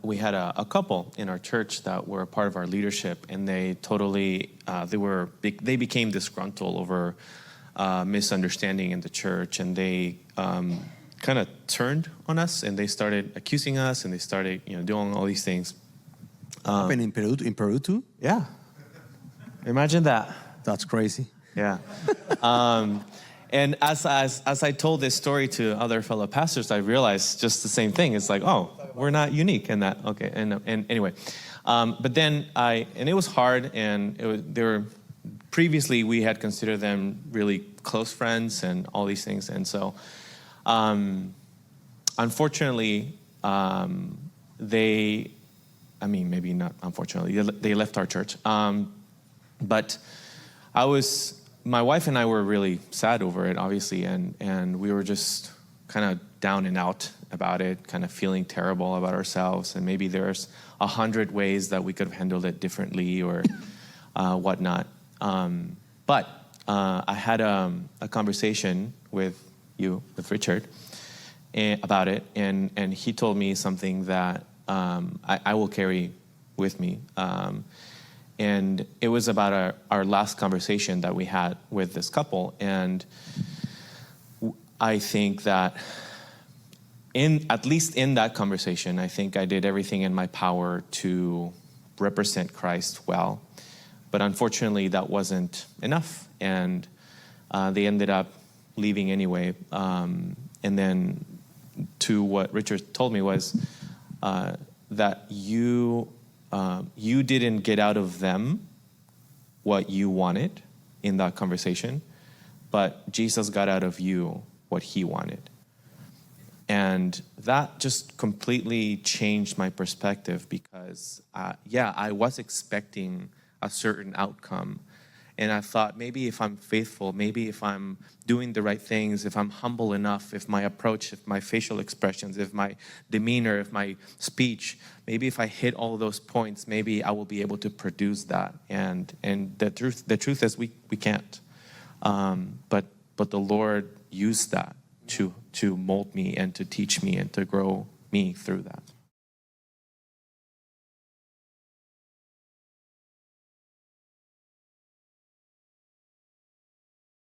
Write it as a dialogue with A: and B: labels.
A: we had a couple in our church that were a part of our leadership, and they totally they became disgruntled over misunderstanding in the church, and they kind of turned on us, and they started accusing us, and they started doing all these things.
B: Happened in Peru too?
A: Yeah, imagine that.
B: That's crazy.
A: Yeah. And as I told this story to other fellow pastors, I realized just the same thing. It's like, oh, we're not unique in that. Okay, and anyway, but then and it was hard, and they were previously we had considered them really close friends and all these things, and so unfortunately, maybe not unfortunately, they left our church, but my wife and I were really sad over it, obviously, and we were just kind of down and out about it, kind of feeling terrible about ourselves, and maybe there's 100 ways that we could have handled it differently or whatnot. But I had a conversation with Richard about it, and he told me something that I will carry with me. And it was about our last conversation that we had with this couple. And I think that at least in that conversation, I think I did everything in my power to represent Christ well. But unfortunately, that wasn't enough. And they ended up leaving anyway. And then to what Richard told me was that you didn't get out of them what you wanted in that conversation, but Jesus got out of you what he wanted. And that just completely changed my perspective because, I was expecting a certain outcome. And I thought maybe if I'm faithful, maybe if I'm doing the right things, if I'm humble enough, if my approach, if my facial expressions, if my demeanor, if my speech, maybe if I hit all those points, maybe I will be able to produce that. And the truth is we can't. But the Lord used that to mold me and to teach me and to grow me through that.